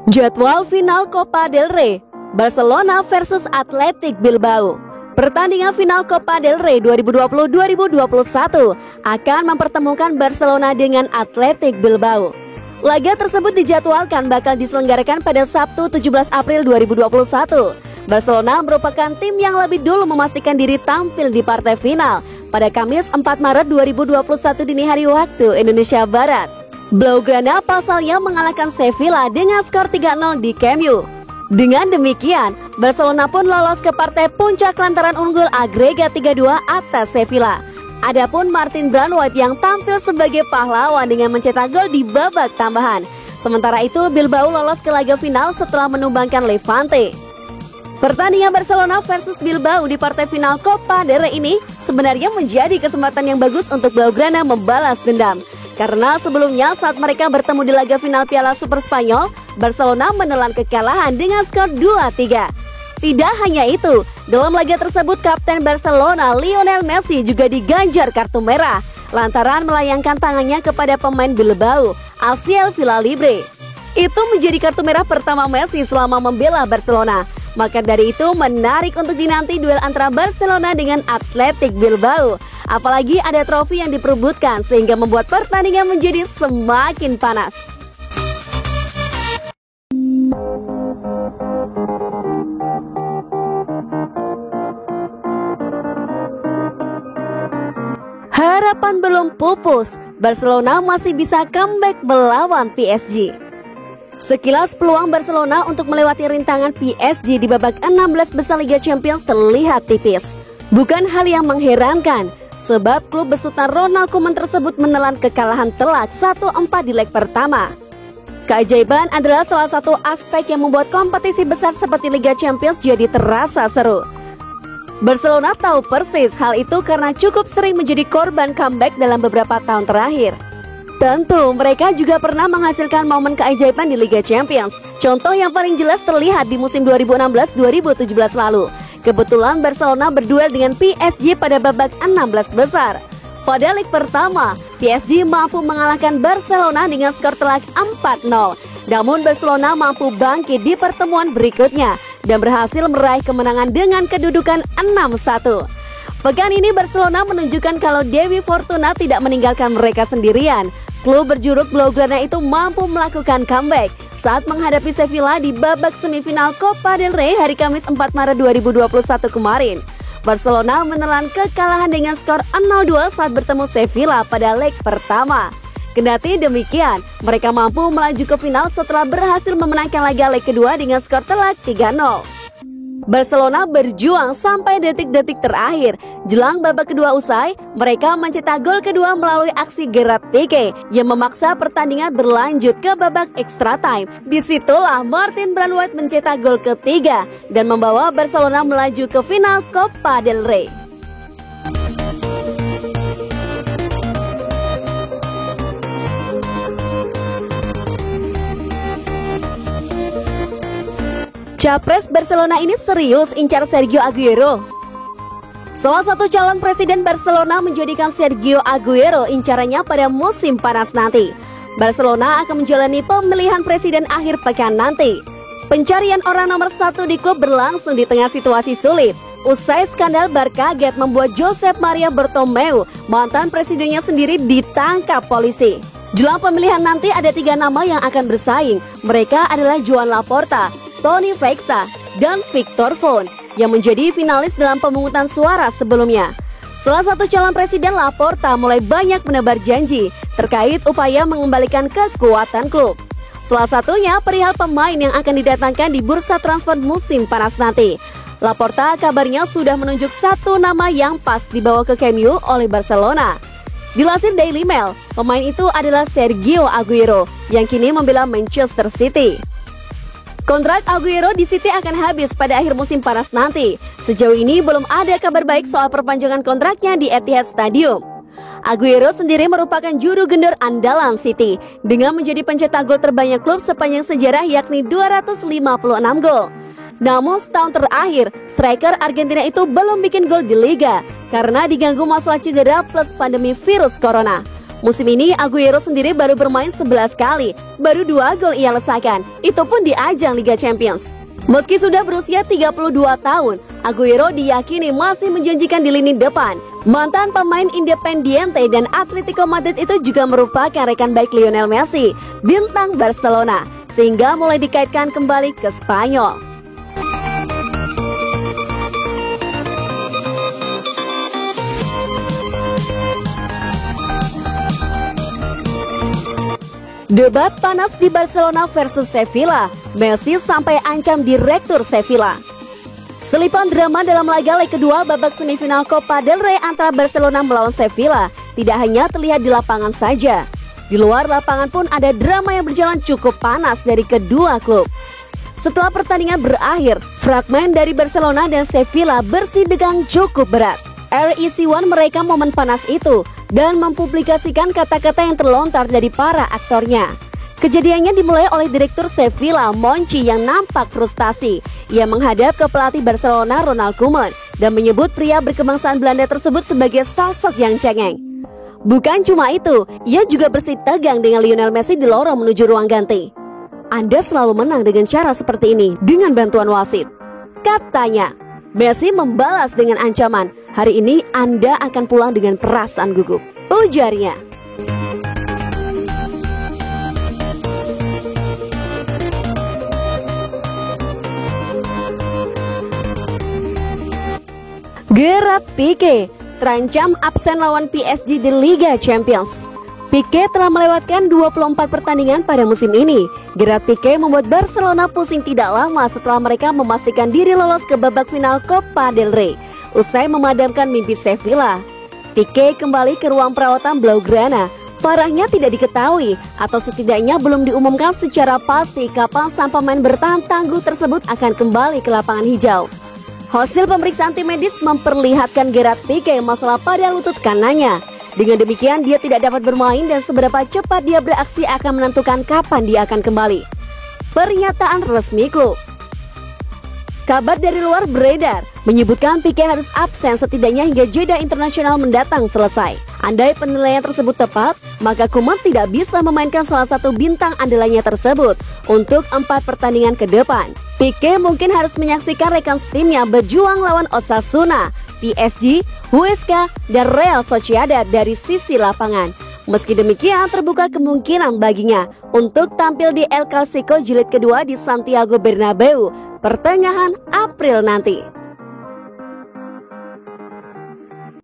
Jadwal final Copa del Rey, Barcelona versus Athletic Bilbao. Pertandingan final Copa del Rey 2020-2021 akan mempertemukan Barcelona dengan Athletic Bilbao. Laga tersebut dijadwalkan bakal diselenggarakan pada Sabtu 17 April 2021. Barcelona merupakan tim yang lebih dulu memastikan diri tampil di partai final pada Kamis 4 Maret 2021 dini hari waktu Indonesia Barat. Blaugrana pasalnya mengalahkan Sevilla dengan skor 3-0 di Camp Nou. Dengan demikian, Barcelona pun lolos ke partai puncak lantaran unggul agregat 3-2 atas Sevilla. Adapun Martin Braithwaite yang tampil sebagai pahlawan dengan mencetak gol di babak tambahan. Sementara itu, Bilbao lolos ke laga final setelah menumbangkan Levante. Pertandingan Barcelona versus Bilbao di partai final Copa del Rey ini sebenarnya menjadi kesempatan yang bagus untuk Blaugrana membalas dendam. Karena sebelumnya saat mereka bertemu di laga final Piala Super Spanyol, Barcelona menelan kekalahan dengan skor 2-3. Tidak hanya itu, dalam laga tersebut Kapten Barcelona Lionel Messi juga diganjar kartu merah lantaran melayangkan tangannya kepada pemain Bilbao, Asiel Villalibre. Itu menjadi kartu merah pertama Messi selama membela Barcelona. Maka dari itu menarik untuk dinanti duel antara Barcelona dengan Athletic Bilbao. Apalagi ada trofi yang diperebutkan sehingga membuat pertandingan menjadi semakin panas. Harapan belum pupus, Barcelona masih bisa comeback melawan PSG. Sekilas peluang Barcelona untuk melewati rintangan PSG di babak 16 besar Liga Champions terlihat tipis. Bukan hal yang mengherankan, sebab klub besutan Ronald Koeman tersebut menelan kekalahan telak 1-4 di leg pertama. Keajaiban adalah salah satu aspek yang membuat kompetisi besar seperti Liga Champions jadi terasa seru. Barcelona tahu persis hal itu karena cukup sering menjadi korban comeback dalam beberapa tahun terakhir. Tentu mereka juga pernah menghasilkan momen keajaiban di Liga Champions. Contoh yang paling jelas terlihat di musim 2016-2017 lalu. Kebetulan Barcelona berduel dengan PSG pada babak 16 besar. Pada leg pertama, PSG mampu mengalahkan Barcelona dengan skor telak 4-0. Namun Barcelona mampu bangkit di pertemuan berikutnya dan berhasil meraih kemenangan dengan kedudukan 6-1. Pekan ini Barcelona menunjukkan kalau Dewi Fortuna tidak meninggalkan mereka sendirian. Klub berjuluk Blaugrana itu mampu melakukan comeback saat menghadapi Sevilla di babak semifinal Copa del Rey hari Kamis 4 Maret 2021 kemarin. Barcelona menelan kekalahan dengan skor 0-2 saat bertemu Sevilla pada leg pertama. Kendati demikian, mereka mampu melaju ke final setelah berhasil memenangkan laga leg kedua dengan skor telak 3-0. Barcelona berjuang sampai detik-detik terakhir. Jelang babak kedua usai, mereka mencetak gol kedua melalui aksi Gerard Pique yang memaksa pertandingan berlanjut ke babak extra time. Disitulah Martin Braithwaite mencetak gol ketiga dan membawa Barcelona melaju ke final Copa del Rey. Capres Barcelona ini serius incar Sergio Aguero. Salah satu calon presiden Barcelona menjadikan Sergio Aguero incarannya pada musim panas nanti. Barcelona akan menjalani pemilihan presiden akhir pekan nanti. Pencarian orang nomor 1 di klub berlangsung di tengah situasi sulit. Usai skandal Barca Gate membuat Josep Maria Bartomeu, mantan presidennya sendiri, ditangkap polisi. Jelang pemilihan nanti ada 3 nama yang akan bersaing. Mereka adalah Joan Laporta, Toni Freixa, dan Victor Font yang menjadi finalis dalam pemungutan suara sebelumnya. Salah satu calon presiden, Laporta, mulai banyak menebar janji terkait upaya mengembalikan kekuatan klub. Salah satunya perihal pemain yang akan didatangkan di bursa transfer musim panas nanti. Laporta kabarnya sudah menunjuk 1 nama yang pas dibawa ke Camp Nou oleh Barcelona. Dilansir Daily Mail, pemain itu adalah Sergio Aguero yang kini membela Manchester City. Kontrak Aguero di City akan habis pada akhir musim panas nanti. Sejauh ini belum ada kabar baik soal perpanjangan kontraknya di Etihad Stadium. Aguero sendiri merupakan juru gender andalan City dengan menjadi pencetak gol terbanyak klub sepanjang sejarah yakni 256 gol. Namun setahun terakhir, striker Argentina itu belum bikin gol di Liga karena diganggu masalah cedera plus pandemi virus corona. Musim ini Agüero sendiri baru bermain 11 kali, baru 2 gol ia lesakan, itu pun di ajang Liga Champions. Meski sudah berusia 32 tahun, Agüero diyakini masih menjanjikan di lini depan. Mantan pemain Independiente dan Atletico Madrid itu juga merupakan rekan baik Lionel Messi, bintang Barcelona, sehingga mulai dikaitkan kembali ke Spanyol. Debat panas di Barcelona versus Sevilla, Messi sampai ancam direktur Sevilla. Selipan drama dalam laga leg kedua babak semifinal Copa del Rey antara Barcelona melawan Sevilla tidak hanya terlihat di lapangan saja. Di luar lapangan pun ada drama yang berjalan cukup panas dari kedua klub. Setelah pertandingan berakhir, fragmen dari Barcelona dan Sevilla bersitegang cukup berat. REC1 merekam momen panas itu dan mempublikasikan kata-kata yang terlontar dari para aktornya. Kejadiannya dimulai oleh direktur Sevilla, Monchi, yang nampak frustasi. Ia menghadap ke pelatih Barcelona, Ronald Koeman, dan menyebut pria berkebangsaan Belanda tersebut sebagai sosok yang cengeng. Bukan cuma itu, ia juga bersitegang dengan Lionel Messi di lorong menuju ruang ganti. Anda selalu menang dengan cara seperti ini dengan bantuan wasit, katanya. Messi membalas dengan ancaman, hari ini Anda akan pulang dengan perasaan gugup, ujarnya. Gerard Pique terancam absen lawan PSG di Liga Champions. Pique telah melewatkan 24 pertandingan pada musim ini. Gerard Pique membuat Barcelona pusing tidak lama setelah mereka memastikan diri lolos ke babak final Copa del Rey. Usai memadamkan mimpi Sevilla, Pique kembali ke ruang perawatan Blaugrana. Parahnya tidak diketahui atau setidaknya belum diumumkan secara pasti kapan sang pemain bertahan tangguh tersebut akan kembali ke lapangan hijau. Hasil pemeriksaan tim medis memperlihatkan Gerard Pique masalah pada lutut kanannya. Dengan demikian, dia tidak dapat bermain dan seberapa cepat dia beraksi akan menentukan kapan dia akan kembali. Pernyataan resmi klub. Kabar dari luar beredar menyebutkan Pique harus absen setidaknya hingga jeda internasional mendatang selesai. Andai penilaian tersebut tepat, maka Koeman tidak bisa memainkan salah satu bintang andalannya tersebut untuk 4 pertandingan ke depan. Pique mungkin harus menyaksikan rekan timnya berjuang lawan Osasuna, PSG, Huesca, dan Real Sociedad dari sisi lapangan. Meski demikian, terbuka kemungkinan baginya untuk tampil di El Clasico jilid kedua di Santiago Bernabeu pertengahan April nanti.